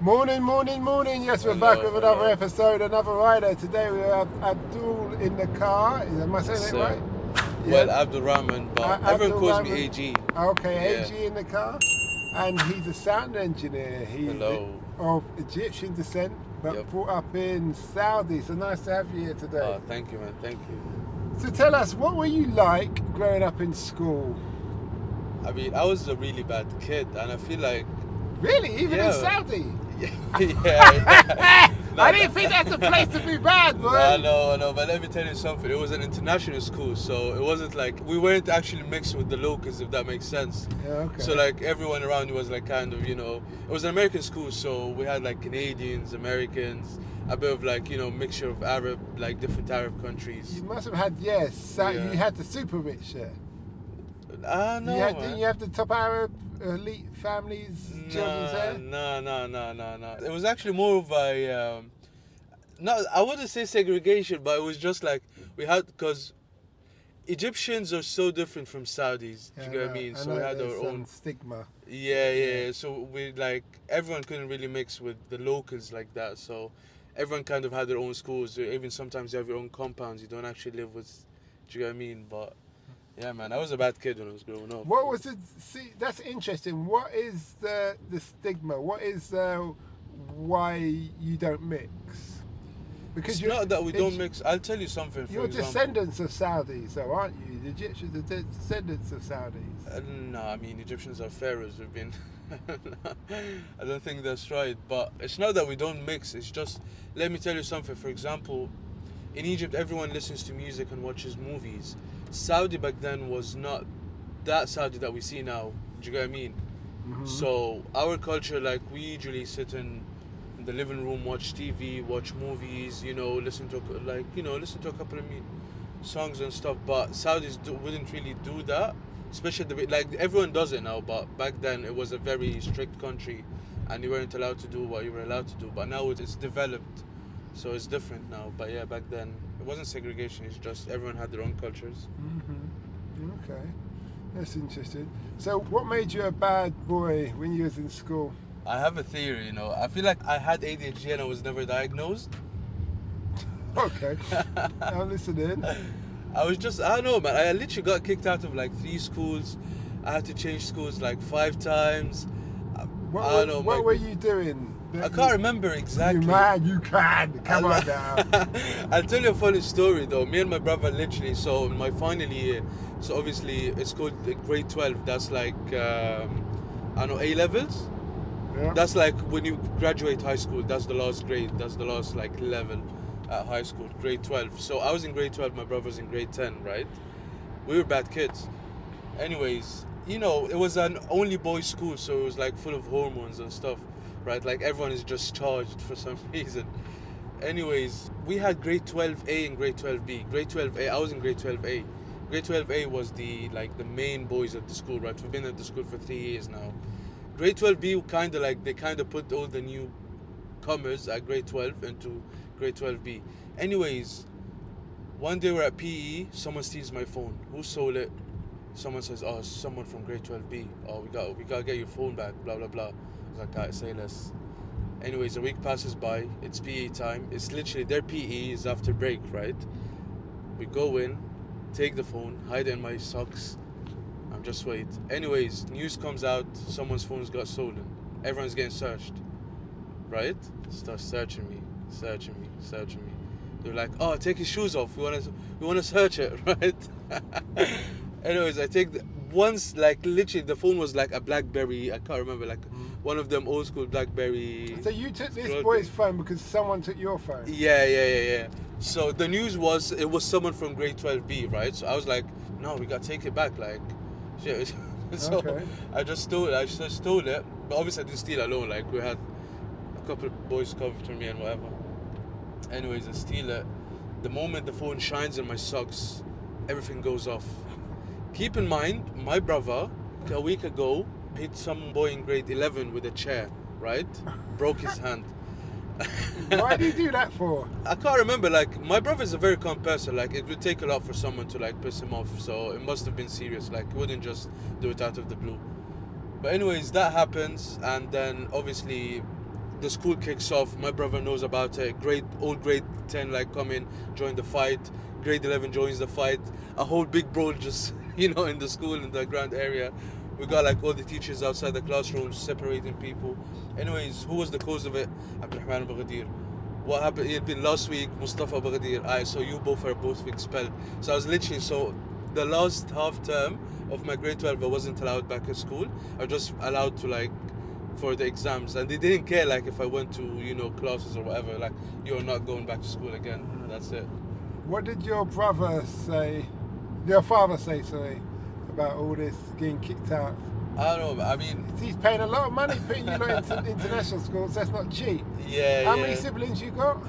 Morning, morning, morning. Yes, we're back with another episode, another rider. Today we have Abdul in the car. Am I saying it right? Well, Abdul Rahman, but everyone calls me AG. Okay, AG in the car. And he's a sound engineer. He's of Egyptian descent, but brought up in Saudi. So nice to have you here today. Oh, thank you, man. Thank you. So tell us, what were you like growing up in school? I mean, I was a really bad kid, and I feel like... Really? Even in Saudi? yeah. No, I didn't think that's a place to be bad, boy. No, but let me tell you something. It was an international school, so it wasn't like we weren't actually mixed with the locals, if that makes sense. Yeah, okay. So like everyone around was like kind of, it was an American school, so we had like Canadians, Americans, a bit of like, mixture of Arab, like different Arab countries. You must have had, you had the super rich there. No. Didn't you have the top Arab elite families? No. It was actually more of a, I wouldn't say segregation, but it was just like we had, because Egyptians are so different from Saudis. Do you get what I mean? So we had our own stigma. Yeah. So we everyone couldn't really mix with the locals like that. So everyone kind of had their own schools. Even sometimes you have your own compounds. You don't actually live with. Do you get what I mean? But yeah, man, I was a bad kid when I was growing up. What was it? See, that's interesting. What is the stigma? What is why you don't mix? Because it's not that we don't mix. I'll tell you something. You're descendants of Saudis, though, aren't you? The Egyptians are descendants of Saudis. No, I mean Egyptians are pharaohs. We've been. I don't think that's right. But it's not that we don't mix. It's just, let me tell you something. For example, in Egypt, everyone listens to music and watches movies. Saudi back then was not that Saudi that we see now. Do you get what I mean? Mm-hmm. So our culture, like, we usually sit in the living room, watch TV, watch movies, listen to a couple of songs and stuff. But Saudis wouldn't really do that, especially like everyone does it now. But back then it was a very strict country, and you weren't allowed to do what you were allowed to do. But now it's developed, so it's different now. But yeah, back then it wasn't segregation. It's just everyone had their own cultures. Mm-hmm. Okay, that's interesting. So what made you a bad boy when you was in school? I have a theory, I feel like I had ADHD and I was never diagnosed. Okay, I'm listening. I don't know, man. I literally got kicked out of like 3 schools. I had to change schools like 5 times. What were you doing? I can't remember exactly. You can. Come on now. I'll tell you a funny story though. Me and my brother literally, so in my final year, so obviously it's called grade 12. That's like, A-levels. Yeah. That's like when you graduate high school, that's the last grade, that's the last like level at high school, grade 12. So I was in grade 12, my brother was in grade 10, right? We were bad kids. Anyways, it was an only boys school, so it was like full of hormones and stuff, right? Like everyone is just charged for some reason. Anyways, we had grade 12A and grade 12B. Grade 12A, I was in grade 12A. Grade 12A was the main boys at the school, right? We've been at the school for 3 years now. Grade 12B they put all the newcomers at grade 12 into grade 12B. Anyways, one day we're at PE, someone steals my phone. Who stole it? Someone says, oh, someone from grade 12B. Oh, we gotta get your phone back, blah, blah, blah. I was like, alright, say less. Anyways, a week passes by, it's PE time. It's literally, their PE is after break, right? We go in, take the phone, hide it in my socks. Just wait. Anyways, news comes out, someone's phone's got stolen. Everyone's getting searched. Right? Start searching me. They're like, oh, take his shoes off. We wanna search it, right? Anyways, I take literally the phone was like a BlackBerry, I can't remember, one of them old school BlackBerry. So you took this boy's phone because someone took your phone? Yeah. So the news was, it was someone from grade 12B, right? So I was like, no, we gotta take it back, like, shit. So okay. I just stole it. But obviously I didn't steal alone, like we had a couple of boys cover for me and whatever. Anyways, I steal it. The moment the phone shines in my socks, everything goes off. Keep in mind, my brother, a week ago, hit some boy in grade 11 with a chair, right? Broke his hand. Why do you do that for? I can't remember. Like, my brother's a very calm person. Like, it would take a lot for someone to like piss him off. So it must have been serious. Like, he wouldn't just do it out of the blue. But anyways, that happens, and then obviously the school kicks off. My brother knows about it. Grade 10 like come in, join the fight. Grade 11 joins the fight. A whole big brawl just in the school in the ground area. We got like all the teachers outside the classrooms separating people. Anyways, who was the cause of it? Abdurrahman Baghadir. What happened? It had been last week. Mustafa Baghadir. So you both are expelled. So I was literally the last half term of my grade 12, I wasn't allowed back at school. I was just allowed to for the exams, and they didn't care if I went to classes or whatever. You're not going back to school again. That's it. What did your father say, about all this getting kicked out? I don't know. I mean, he's paying a lot of money putting you into international schools. That's not cheap. Yeah. How many siblings you got?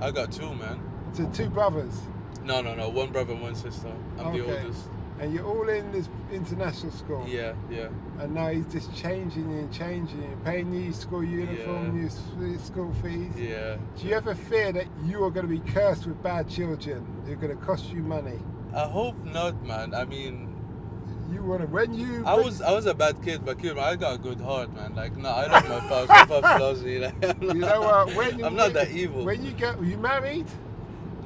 I got 2, man. So 2 brothers? No. 1 brother, 1 sister. I'm the oldest. And you're all in this international school? Yeah. And now he's just changing you, paying you school uniform, you school fees. Yeah. Do you ever fear that you are going to be cursed with bad children who are going to cost you money? I hope not, man. I mean, I was a bad kid, but I got a good heart, man. I love my pops. My pops loves me. You know what? I'm not that evil. When are you married?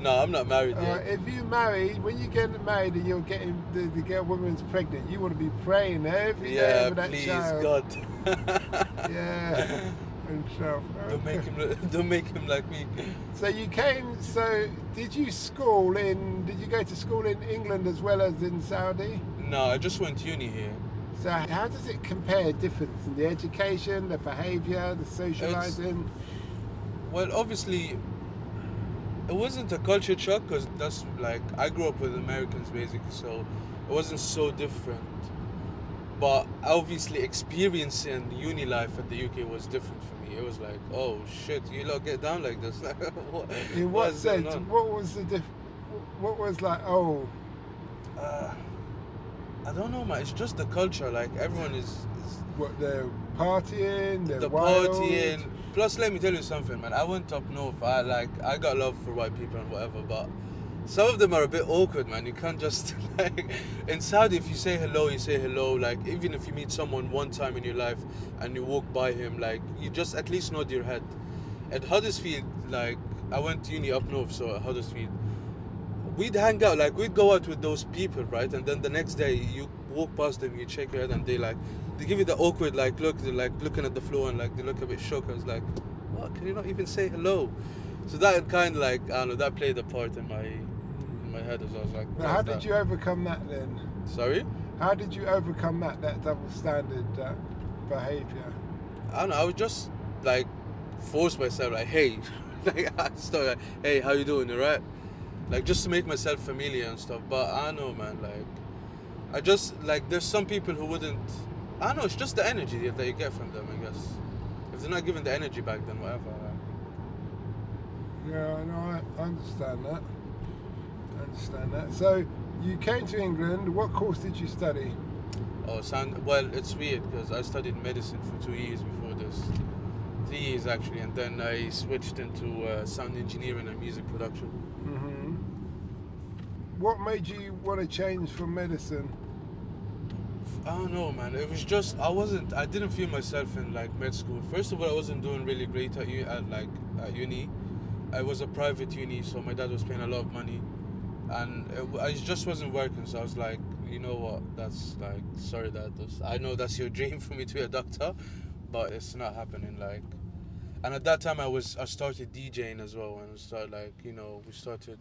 No, I'm not married yet. If you're married, when you get married and you're getting the woman's pregnant, you want to be praying every day for that child. Yeah, please, God. Yeah. Himself. Don't make him like me. So did you go to school in England as well as in Saudi? No, I just went to uni here. So how does it compare difference in the education, the behaviour, the socialising? Well, obviously, it wasn't a culture shock because that's I grew up with Americans basically, so it wasn't so different. But obviously experiencing uni life at the UK was different for me. It was oh shit, you lot get down like this. In what sense? What was the what was I don't know, man. It's just the culture. Everyone is what, they're partying, the partying. Plus, let me tell you something, man. I went up north. I got love for white people and whatever, but some of them are a bit awkward, man. You can't just in Saudi, if you say hello, you say hello. Even if you meet someone one time in your life and you walk by him, you just at least nod your head. At Huddersfield, I went to uni up north, so at Huddersfield, we'd hang out, we'd go out with those people, right? And then the next day, you walk past them, you shake your head, and they give you the awkward look. They're looking at the floor and they look a bit shocked. I was like, what? Can you not even say hello? So that kind of I don't know, that played a part in my head as well. I was like, how did you overcome that then? Sorry? How did you overcome that double standard behaviour? I don't know. I would just force myself hey, I start hey, how you doing? You right? Just to make myself familiar and stuff. But I don't know, man. I just there's some people who wouldn't. I don't know. It's just the energy that you get from them, I guess. If they're not giving the energy back, then whatever. Yeah, no, I understand that. So you came to England. What course did you study? Well, it's weird because I studied medicine for 2 years before this. 3 years actually, and then I switched into sound engineering and music production. Mm-hmm. What made you want to change from medicine? I don't know, man. It was just I didn't feel myself in med school. First of all, I wasn't doing really great at uni. I was a private uni, so my dad was paying a lot of money, and I just wasn't working. So I was like, you know what? That's sorry, Dad. I know that's your dream for me to be a doctor, but it's not happening. And at that time, I started DJing as well, and we started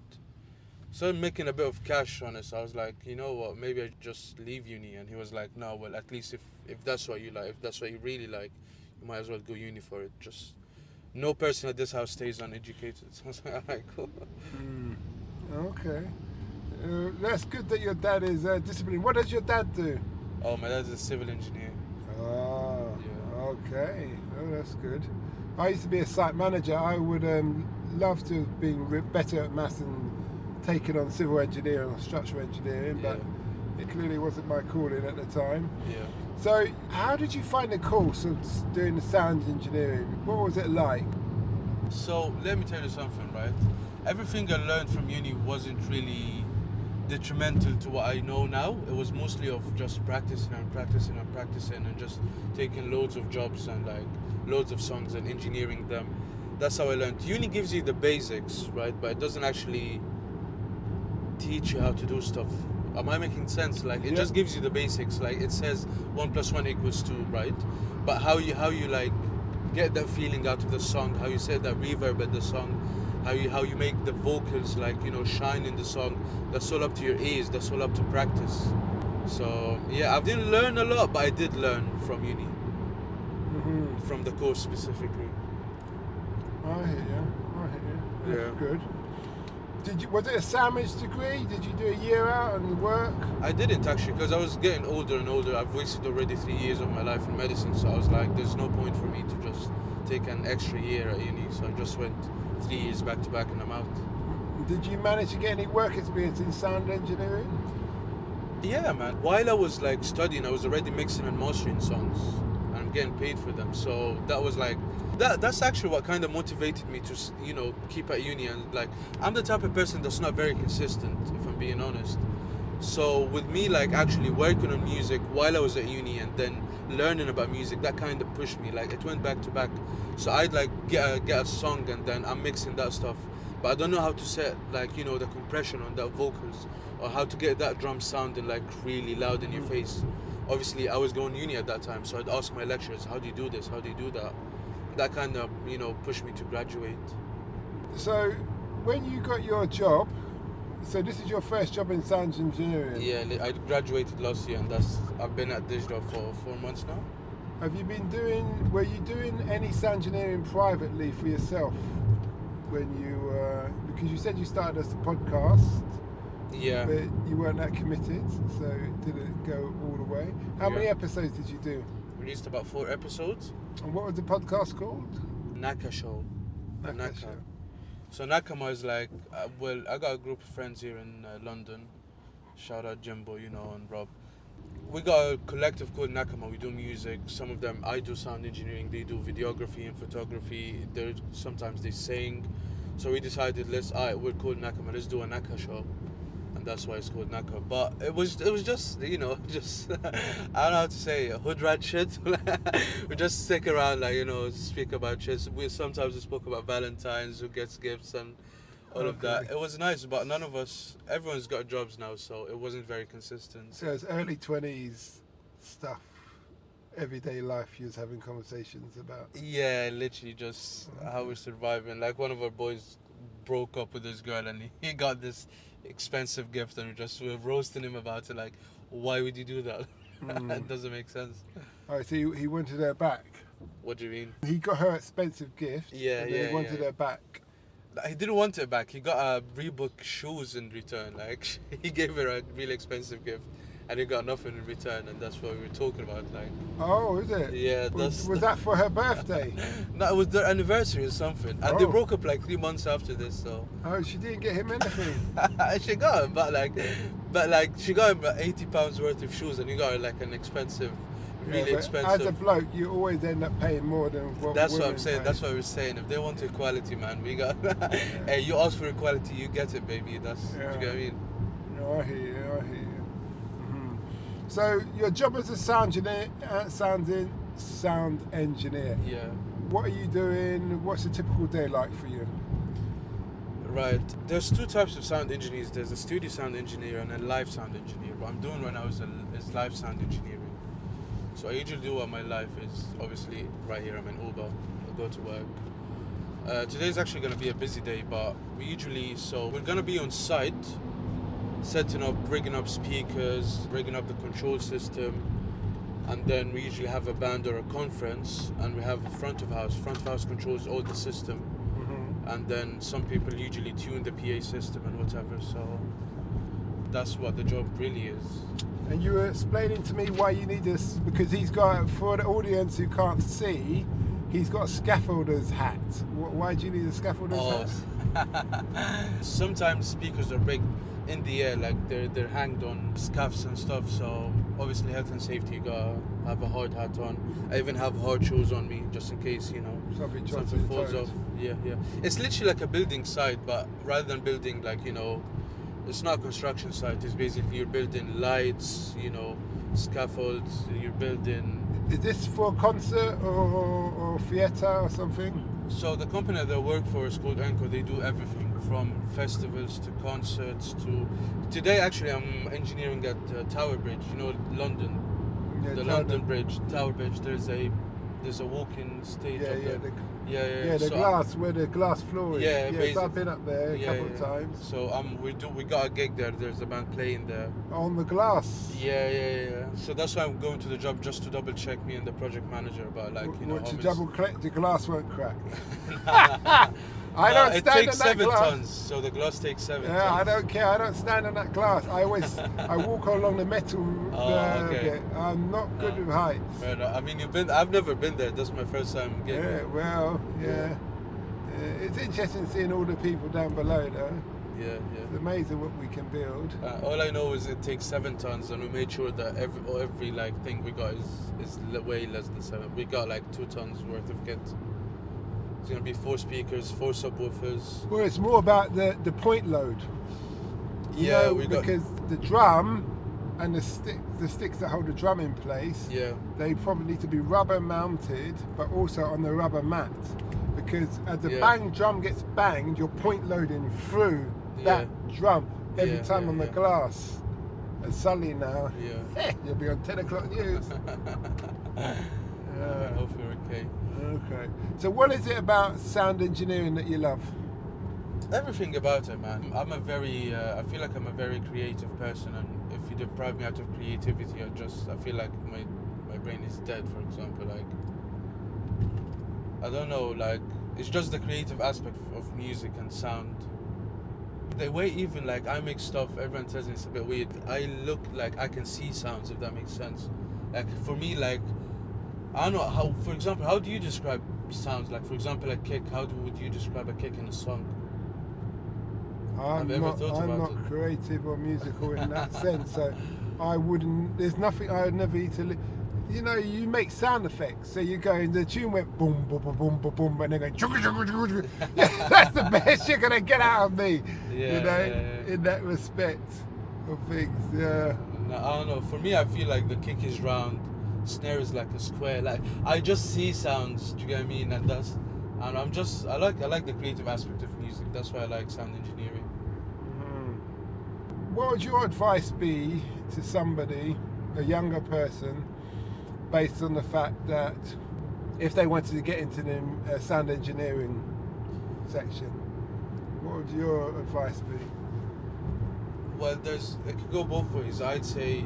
making a bit of cash on it. So I was like, you know what? Maybe I just leave uni. And he was like, no, well, at least if that's what you like, if that's what you really like, you might as well go uni for it. Just no person at this house stays uneducated. So I was like, all right, cool. Okay. That's good that your dad is disciplined. What does your dad do? Oh, my dad's a civil engineer. Oh, yeah. Okay. Oh, that's good. I used to be a site manager. I would love to have been better at maths and taken on civil engineering or structural engineering, but it clearly wasn't my calling at the time. Yeah. So how did you find the course of doing the sound engineering? What was it like? So let me tell you something, right? Everything I learned from uni wasn't really detrimental to what I know now. It was mostly of just practicing and just taking loads of jobs and like loads of songs and engineering them. That's how I learned. Uni gives you the basics, right? But it doesn't actually teach you how to do stuff. Am I making sense? Like it just gives you the basics. Like it says 1 + 1 = 2, right? But how you like get that feeling out of the song, how you set that reverb at the song, how you make the vocals like, you know, shine in the song, that's all up to your ears, that's all up to practice. So yeah, I didn't learn a lot, but I did learn from uni. From the course specifically. I hear you. Yeah. Good. Was it a sandwich degree? Did you do a year out and work? I didn't actually, because I was getting older and older. I've wasted already 3 years of my life in medicine, so I was like, there's no point for me to just take an extra year at uni. So I just went 3 years back to back and I'm out. Did you manage to get any work experience in sound engineering? Yeah, man. While I was like studying, I was already mixing and mastering songs, and I'm getting paid for them. So that was like, that's actually what kind of motivated me to, you know, keep at uni. And like, I'm the type of person that's not very consistent, if I'm being honest. So with me like actually working on music while I was at uni and then learning about music, that kind of pushed me. Like it went back to back. So I'd like get a song and then I'm mixing that stuff, but I don't know how to set like, you know, the compression on that vocals, or how to get that drum sounding like really loud in your face. Obviously I was going uni at that time, so I'd ask my lecturers, how do you do this, how do you do that? That kind of, you know, pushed me to graduate. So when you got your job, so this is your first job in sound engineering? Yeah, I graduated last year, and I've been at this job for 4 months now. Were you doing any sound engineering privately for yourself when you, because you said you started as a podcast, yeah, but you weren't that committed, so it didn't go all the way. How many episodes did you do? Released about 4 episodes. And what was the podcast called? Naka Show. Naka Show. So Nakama is like, I got a group of friends here in London. Shout out Jimbo, you know, and Rob. We got a collective called Nakama. We do music. Some of them, I do sound engineering. They do videography and photography. Sometimes they sing. So we decided, we're called Nakama. Let's do a Naka Show. And that's why it's called Naka. But it was just, you know, just I don't know how to say it, hood rat shit. We just stick around, like, you know, speak about shit. We spoke about Valentine's, who gets gifts and all of that. It was nice, but everyone's got jobs now, so it wasn't very consistent. So it's early 20s stuff, everyday life you was having conversations about. Yeah, literally just how we're surviving. Like one of our boys broke up with this girl and he got this expensive gift and we're roasting him about it, like, why would you do that? It doesn't make sense. Alright, so he wanted her back. What do you mean? He got her expensive gift, and then he wanted her back. He didn't want it back. He got Reebok shoes in return. Like, he gave her a really expensive gift and he got nothing in return, and that's what we were talking about. Like, oh, is it? Yeah, was that for her birthday? No, it was their anniversary or something, and they broke up like 3 months after this. So she didn't get him anything. She got him, but she got him about £80 worth of shoes, and he got her like an expensive, really expensive. As a bloke, you always end up paying more than what. That's what I'm saying. That's what we're saying. If they want equality, man, we got. Hey, you ask for equality, you get it, baby. That's do you get what I mean? No, I hear you. So your job as a sound engineer. Yeah. What are you doing? What's a typical day like for you? Right. There's 2 types of sound engineers. There's a studio sound engineer and a live sound engineer. What I'm doing right now is live sound engineering. So I usually do what my life is. Obviously, right here I'm in Uber. I go to work. Today's actually going to be a busy day, but we're going to be on site, setting up, rigging up speakers, rigging up the control system, and then we usually have a band or a conference, and we have a front of house. Front of house controls all the system, and then some people usually tune the PA system and whatever. So that's what the job really is. And you were explaining to me why you need this, because he's got, for the audience who can't see, he's got a scaffolder's hat. Why do you need a scaffolder's hat? Sometimes speakers are big in the air, like they're hanged on scuffs and stuff, so obviously health and safety, you gotta have a hard hat on. I even have hard shoes on me just in case, you know, something falls off. Yeah. It's literally like a building site, but rather than building, like, you know, It's not a construction site. It's basically you're building lights, you know, scaffolds. You're building. Is this for a concert or theatre or something? So the company that I work for is called Enco. They do everything from festivals to concerts to. Today, actually, I'm engineering at Tower Bridge. You know, London. Yeah, The London Bridge, Tower Bridge. There's a walking stage up there. The glass where the glass floor is. Yeah, so I've been up there a couple of times. So we got a gig there. There's a band playing there. On the glass. Yeah. So that's why I'm going to the job, just to double check me and the project manager about to double check the glass won't crack. It takes 7 tons, so the glass takes 7 tons. I don't care. I don't stand on that glass. I walk along the metal. Okay. I'm not good with heights. Fair enough. I mean, I've never been there. That's my first time getting there. It's interesting seeing all the people down below, though. Yeah. It's amazing what we can build. All I know is it takes 7 tons, and we made sure that every like thing we got is way less than 7. We got like 2 tons worth of kit. It's gonna be 4 speakers, 4 subwoofers. Well, it's more about the point load. Because the drum and the sticks that hold the drum in place. Yeah. They probably need to be rubber mounted, but also on the rubber mat. Because as the drum gets banged, you're point loading through that drum every time on the glass. And suddenly now, you'll be on 10 o'clock news. Hopefully we're okay. Okay. So what is it about sound engineering that you love? Everything about it, man. I feel like I'm a very creative person, and if you deprive me out of creativity, I feel like my brain is dead, for example. Like, I don't know, like, it's just the creative aspect of music and sound. The way even, like, I make stuff, everyone says it's a bit weird. I look like I can see sounds, if that makes sense. Like, for me, like, I don't know how, for example, how do you describe sounds? Like, for example, a kick, would you describe a kick in a song? I'm not creative or musical in that sense, so there's nothing I would never eat to you know, you make sound effects, so you go in, the tune went boom, boom, boom, boom, boom, boom, and they go chugga, chugga, chugga, chugga. That's the best you're gonna get out of me, in that respect of things. No, I don't know. For me, I feel like the kick is round, snare is like a square. Like, I just see sounds. Do you get what I mean? And I like the creative aspect of music. That's why I like sound engineering. What would your advice be to somebody, a younger person, based on the fact that if they wanted to get into the sound engineering section, what would your advice be? Well, it could go both ways. I'd say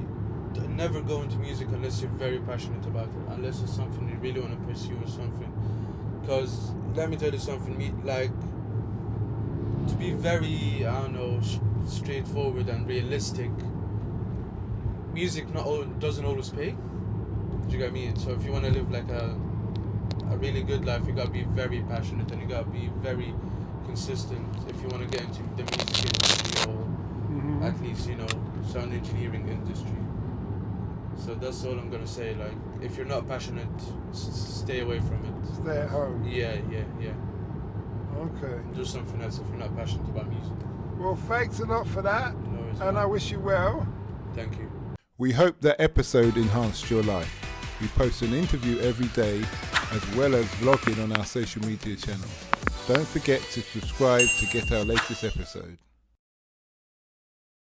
never go into music unless you're very passionate about it, unless it's something you really want to pursue or something. Because let me tell you something, like, to be very, I don't know, straightforward and realistic, music doesn't always pay. Do you get what I mean? So if you want to live like a really good life, you got to be very passionate and you got to be very consistent if you want to get into the music industry or at least, you know, sound engineering industry. So that's all I'm going to say. Like, if you're not passionate, stay away from it. Stay at home. Yeah. Okay. Do something else if you're not passionate about music. Well, thanks a lot for that. No worries, and I wish you well. Thank you. We hope that episode enhanced your life. We post an interview every day as well as vlogging on our social media channels. Don't forget to subscribe to get our latest episode.